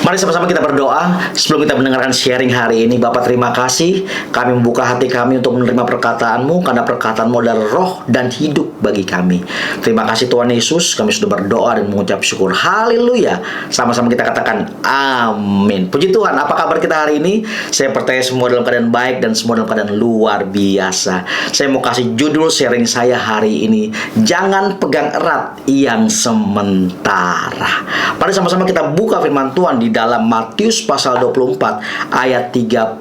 Mari sama-sama kita berdoa sebelum kita mendengarkan sharing hari ini. Bapak, terima kasih kami membuka hati kami untuk menerima perkataan-Mu, karena perkataan-Mu adalah roh dan hidup bagi kami. Terima kasih Tuhan Yesus, kami sudah berdoa dan mengucap syukur. Haleluya. Sama-sama kita katakan amin. Puji Tuhan. Apa kabar kita hari ini? Saya percaya semua dalam keadaan baik dan semua dalam keadaan luar biasa. Saya mau kasih judul sharing saya hari ini, jangan pegang erat yang sementara. Mari sama-sama kita buka firman Tuhan di dalam Matius pasal 24 ayat 35.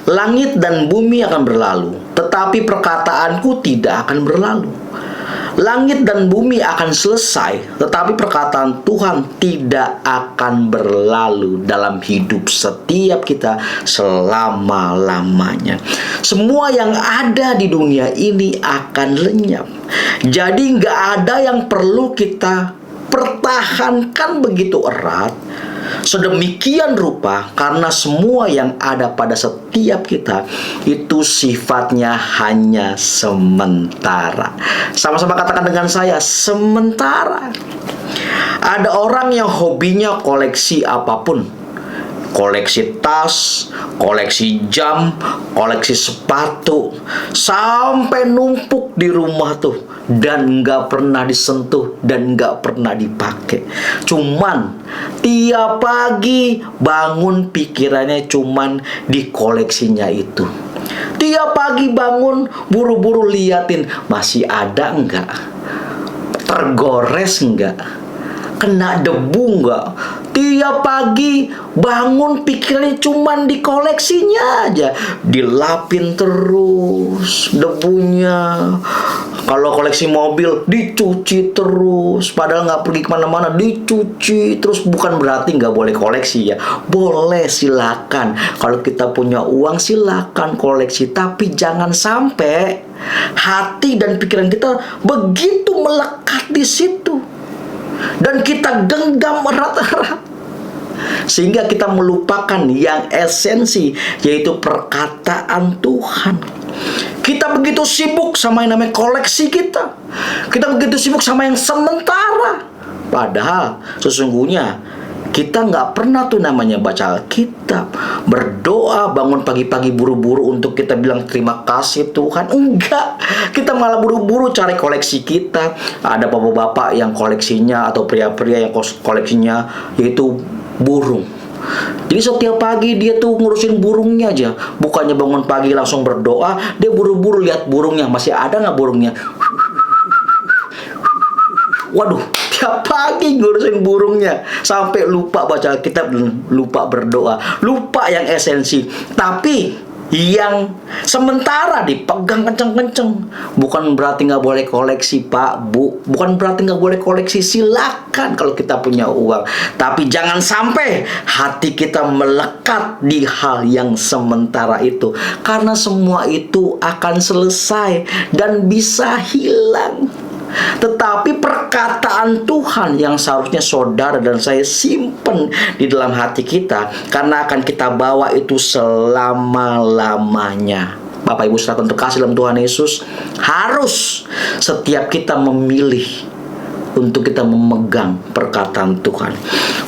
Langit dan bumi akan berlalu, tetapi perkataanku tidak akan berlalu. Langit dan bumi akan selesai, tetapi perkataan Tuhan tidak akan berlalu dalam hidup setiap kita selama-lamanya. Semua yang ada di dunia ini akan lenyap. Jadi nggak ada yang perlu kita pertahankan begitu erat, sedemikian rupa, karena semua yang ada pada setiap kita itu sifatnya hanya sementara. Sama-sama katakan dengan saya, sementara. Ada orang yang hobinya koleksi apapun. Koleksi tas, koleksi jam, koleksi sepatu, sampai numpuk di rumah tuh, dan nggak pernah disentuh dan nggak pernah dipakai. Cuman tiap pagi bangun pikirannya cuman di koleksinya itu. Tiap pagi bangun buru-buru liatin masih ada nggak, tergores nggak, kena debu nggak. Tiap pagi bangun pikirannya cuman di koleksinya aja, dilapin terus debunya. Kalau koleksi mobil dicuci terus, padahal nggak pergi kemana-mana, dicuci terus. Bukan berarti nggak boleh koleksi ya, boleh, silakan. Kalau kita punya uang silakan koleksi, tapi jangan sampai hati dan pikiran kita begitu melekat di situ dan kita genggam erat-erat sehingga kita melupakan yang esensi, yaitu perkataan Tuhan. Kita begitu sibuk sama yang namanya koleksi kita. Kita begitu sibuk sama yang sementara. Padahal sesungguhnya kita nggak pernah tuh namanya baca Alkitab, berdoa, bangun pagi-pagi buru-buru untuk kita bilang terima kasih Tuhan. Enggak, kita malah buru-buru cari koleksi kita. Ada bapak-bapak yang koleksinya, atau pria-pria yang koleksinya yaitu burung. Jadi setiap pagi dia tuh ngurusin burungnya aja. Bukannya bangun pagi langsung berdoa, dia buru-buru lihat burungnya, masih ada nggak burungnya. Waduh, tiap pagi ngurusin burungnya, sampai lupa baca Alkitab, lupa berdoa, lupa yang esensi. Tapi yang sementara dipegang kenceng-kenceng. Bukan berarti nggak boleh koleksi, Pak, Bu. Bukan berarti nggak boleh koleksi, silakan kalau kita punya uang. Tapi jangan sampai hati kita melekat di hal yang sementara itu, karena semua itu akan selesai dan bisa hilang. Tetapi perkataan Tuhan yang seharusnya saudara dan saya simpen di dalam hati kita, karena akan kita bawa itu selama-lamanya. Bapak Ibu saudara terkasih dalam Tuhan Yesus, harus setiap kita memilih untuk kita memegang perkataan Tuhan.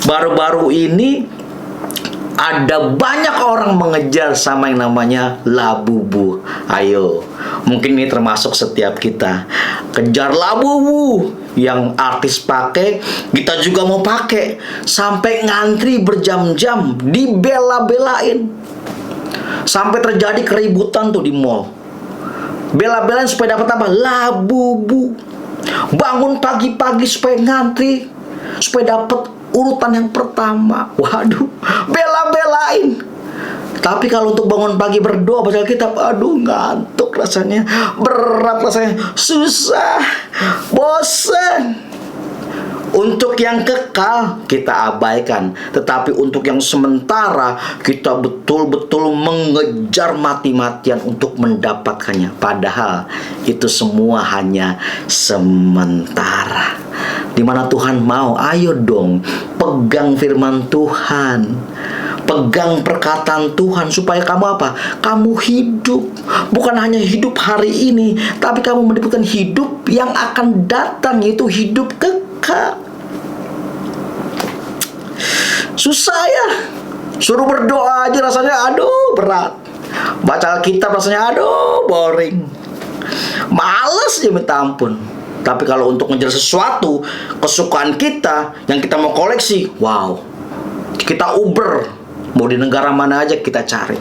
Baru-baru ini ada banyak orang mengejar sama yang namanya labubu. Ayo, mungkin ini termasuk setiap kita. Kejar labubu yang artis pakai, kita juga mau pakai. Sampai ngantri berjam-jam, dibela-belain. Sampai terjadi keributan tuh di mall. Bela-belain supaya dapat apa? Labubu. Bangun pagi-pagi supaya ngantri, supaya dapat urutan yang pertama. Waduh, bela-belain. Tapi kalau untuk bangun pagi berdoa baca Alkitab, aduh, ngantuk rasanya, berat rasanya, susah, bosan. Untuk yang kekal kita abaikan, tetapi untuk yang sementara kita betul-betul mengejar mati-matian untuk mendapatkannya. Padahal itu semua hanya sementara. Dimana Tuhan mau, ayo dong pegang firman Tuhan, pegang perkataan Tuhan, supaya kamu apa? Kamu hidup. Bukan hanya hidup hari ini, tapi kamu mendapatkan hidup yang akan datang, yaitu hidup kekal. Susah ya. Suruh berdoa aja rasanya aduh berat. Baca Alkitab rasanya aduh boring. Males ya minta ampun. Tapi kalau untuk ngejar sesuatu kesukaan kita yang kita mau koleksi, wow, kita Uber, mau di negara mana aja kita cari.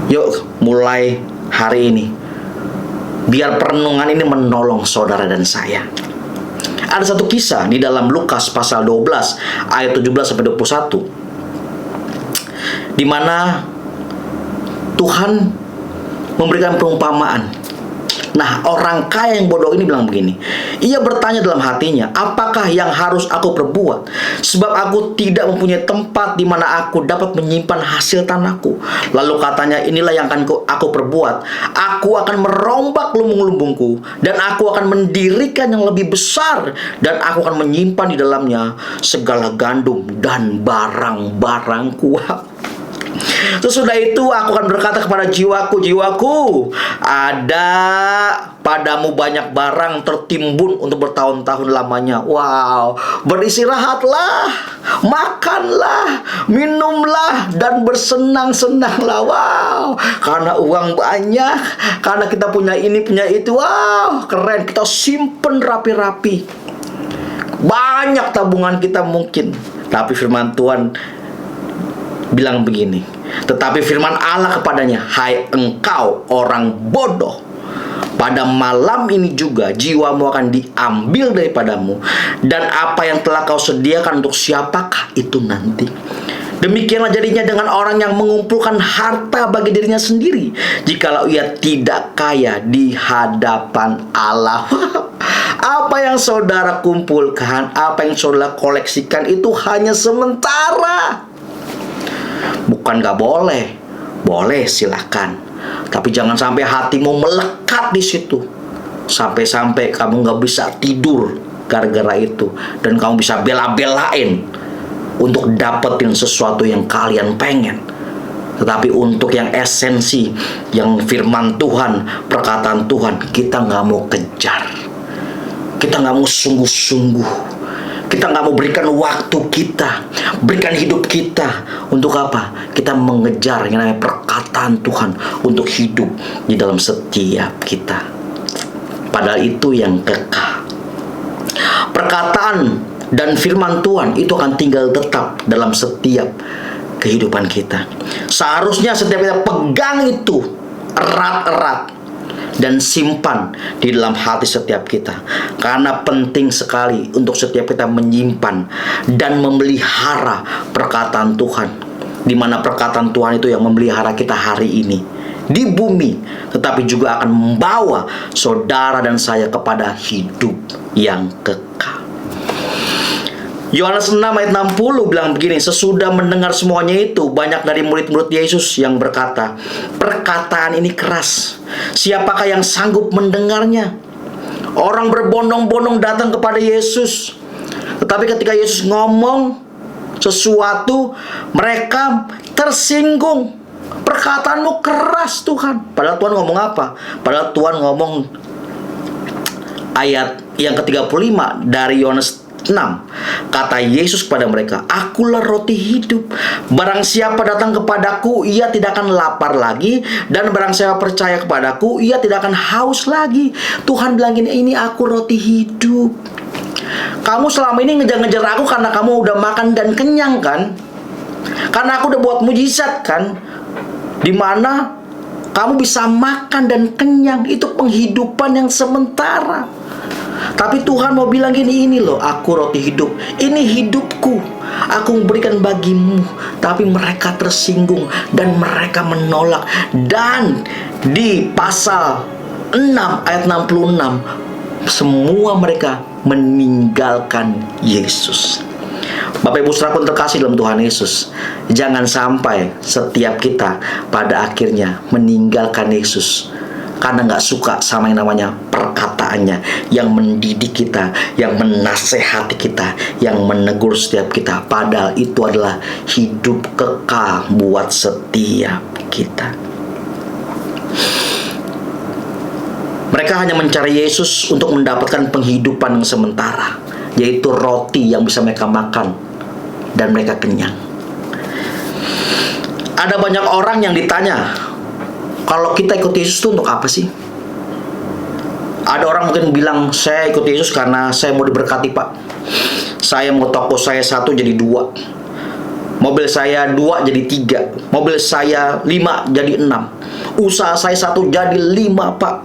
Yuk mulai hari ini, biar perenungan ini menolong saudara dan saya. Ada satu kisah di dalam Lukas pasal 12 ayat 17-21, di mana Tuhan memberikan perumpamaan. Nah, orang kaya yang bodoh ini bilang begini. Ia bertanya dalam hatinya, apakah yang harus aku perbuat? Sebab aku tidak mempunyai tempat di mana aku dapat menyimpan hasil tanahku. Lalu katanya, inilah yang akan aku perbuat. Aku akan merombak lumbung-lumbungku, dan aku akan mendirikan yang lebih besar, dan aku akan menyimpan di dalamnya segala gandum dan barang-barangku. Sesudah itu aku akan berkata kepada jiwaku, jiwaku, ada padamu banyak barang tertimbun untuk bertahun-tahun lamanya. Wow, beristirahatlah, makanlah, minumlah, dan bersenang-senanglah. Wow, karena uang banyak, karena kita punya ini, punya itu. Wow, keren, kita simpen rapi-rapi. Banyak tabungan kita mungkin. Tapi firman Tuhan bilang begini, tetapi firman Allah kepadanya, hai engkau orang bodoh, pada malam ini juga jiwamu akan diambil daripadamu, dan apa yang telah kau sediakan untuk siapakah itu nanti? Demikianlah jadinya dengan orang yang mengumpulkan harta bagi dirinya sendiri, jikalau ia tidak kaya di hadapan Allah. Apa yang saudara kumpulkan, apa yang saudara koleksikan itu hanya sementara. Bukan gak boleh, boleh silahkan. Tapi jangan sampai hatimu melekat di situ, sampai-sampai kamu gak bisa tidur gara-gara itu, dan kamu bisa bela-belain untuk dapetin sesuatu yang kalian pengen. Tetapi untuk yang esensi, yang firman Tuhan, perkataan Tuhan, kita gak mau kejar. Kita gak mau sungguh-sungguh. Kita nggak mau berikan waktu kita, berikan hidup kita. Untuk apa? Kita mengejar yang namanya perkataan Tuhan untuk hidup di dalam setiap kita. Padahal itu yang kekal. Perkataan dan firman Tuhan itu akan tinggal tetap dalam setiap kehidupan kita. Seharusnya setiap kita pegang itu erat-erat dan simpan di dalam hati setiap kita. Karena penting sekali untuk setiap kita menyimpan dan memelihara perkataan Tuhan, di mana perkataan Tuhan itu yang memelihara kita hari ini di bumi, tetapi juga akan membawa saudara dan saya kepada hidup yang kekal. Yohanes 6 ayat 60 bilang begini, sesudah mendengar semuanya itu, banyak dari murid-murid Yesus yang berkata, perkataan ini keras, siapakah yang sanggup mendengarnya? Orang berbondong-bondong datang kepada Yesus. Tetapi ketika Yesus ngomong sesuatu, mereka tersinggung. Perkataanmu keras Tuhan. Padahal Tuhan ngomong apa? Padahal Tuhan ngomong ayat yang ke-35 dari Yohanes 6. Kata Yesus kepada mereka, akulah roti hidup. Barang siapa datang kepadaku, ia tidak akan lapar lagi, dan barang siapa percaya kepadaku, ia tidak akan haus lagi. Tuhan bilang gini, ini aku roti hidup. Kamu selama ini ngejar-ngejar aku karena kamu udah makan dan kenyang kan? Karena aku udah buat mujizat kan? Dimana kamu bisa makan dan kenyang. Itu penghidupan yang sementara. Tapi Tuhan mau bilang gini, ini loh aku roti hidup, ini hidupku, aku memberikan bagimu. Tapi mereka tersinggung dan mereka menolak. Dan di pasal 6 ayat 66, semua mereka meninggalkan Yesus. Bapak Ibu saudara pun terkasih dalam Tuhan Yesus, jangan sampai setiap kita pada akhirnya meninggalkan Yesus karena gak suka sama yang namanya perkataannya, yang mendidik kita, yang menasehati kita, yang menegur setiap kita. Padahal itu adalah hidup kekal buat setiap kita. Mereka hanya mencari Yesus untuk mendapatkan penghidupan yang sementara, yaitu roti yang bisa mereka makan dan mereka kenyang. Ada banyak orang yang ditanya, kalau kita ikut Yesus itu untuk apa sih? Ada orang mungkin bilang, saya ikut Yesus karena saya mau diberkati Pak. Saya mau toko saya 1 jadi 2, mobil saya 2 jadi 3, mobil saya 5 jadi 6, usaha saya 1 jadi 5 Pak.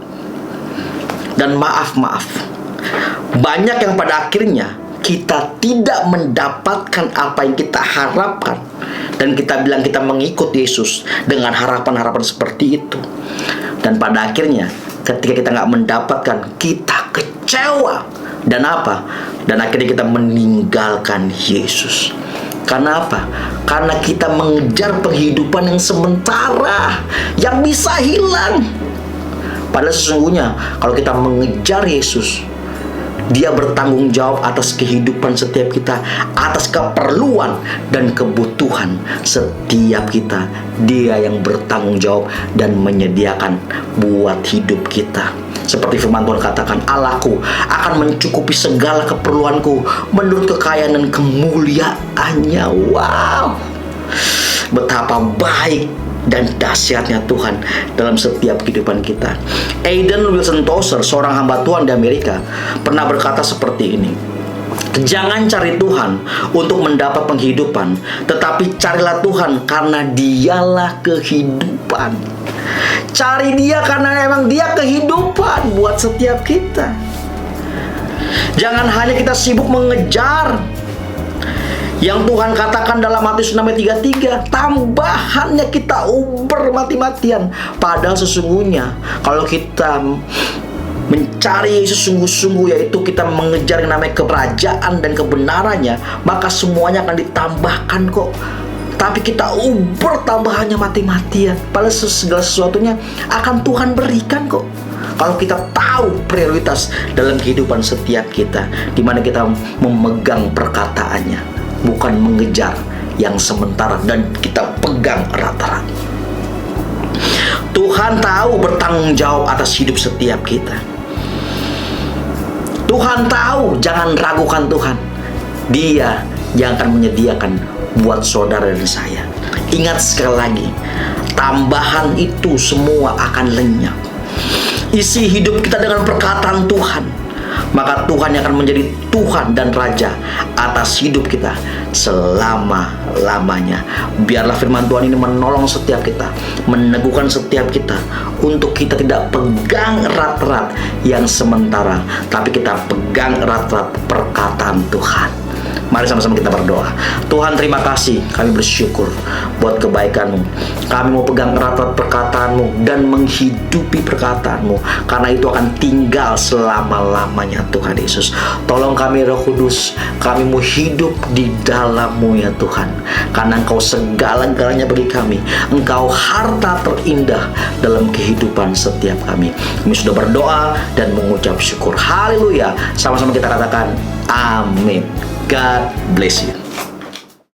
Dan maaf, banyak yang pada akhirnya kita tidak mendapatkan apa yang kita harapkan, dan kita bilang kita mengikut Yesus dengan harapan-harapan seperti itu. Dan pada akhirnya ketika kita nggak mendapatkan, kita kecewa. Dan apa? Dan akhirnya kita meninggalkan Yesus. Karena apa? Karena kita mengejar penghidupan yang sementara, yang bisa hilang. Padahal sesungguhnya kalau kita mengejar Yesus, Dia bertanggung jawab atas kehidupan setiap kita, atas keperluan dan kebutuhan setiap kita. Dia yang bertanggung jawab dan menyediakan buat hidup kita. Seperti firman Tuhan katakan, Allahku akan mencukupi segala keperluanku menurut kekayaan dan kemuliaannya. Wow, betapa baik dan dahsyatnya Tuhan dalam setiap kehidupan kita. Aidan Wilson Tozer, seorang hamba Tuhan di Amerika, pernah berkata seperti ini: jangan cari Tuhan untuk mendapat penghidupan, tetapi carilah Tuhan karena Dialah kehidupan. Cari Dia karena memang Dia kehidupan buat setiap kita. Jangan hanya kita sibuk mengejar yang Tuhan katakan dalam Matius 6 ayat 33, tambahannya kita uber mati-matian. Padahal sesungguhnya kalau kita mencari Yesus sungguh-sungguh, yaitu kita mengejar yang namanya kerajaan dan kebenarannya, maka semuanya akan ditambahkan kok. Tapi kita uber tambahannya mati-matian, padahal segala sesuatunya akan Tuhan berikan kok. Kalau kita tahu prioritas dalam kehidupan setiap kita, di mana kita memegang perkataannya, bukan mengejar yang sementara dan kita pegang erat-erat. Tuhan tahu bertanggung jawab atas hidup setiap kita. Tuhan tahu, jangan ragukan Tuhan. Dia yang akan menyediakan buat saudara dan saya. Ingat sekali lagi, tambahan itu semua akan lenyap. Isi hidup kita dengan perkataan Tuhan, maka Tuhan yang akan menjadi Tuhan dan Raja atas hidup kita selama-lamanya. Biarlah firman Tuhan ini menolong setiap kita, meneguhkan setiap kita, untuk kita tidak pegang erat-erat yang sementara, tapi kita pegang erat-erat perkataan Tuhan. Mari sama-sama kita berdoa. Tuhan, terima kasih, kami bersyukur buat kebaikan-Mu. Kami mau pegang erat-erat perkataan-Mu dan menghidupi perkataan-Mu, karena itu akan tinggal selama-lamanya Tuhan Yesus. Tolong kami Roh Kudus, kami mau hidup di dalam-Mu ya Tuhan, karena Engkau segala-galanya bagi kami. Engkau harta terindah dalam kehidupan setiap kami. Kami sudah berdoa dan mengucap syukur. Haleluya. Sama-sama kita katakan amin. God bless you.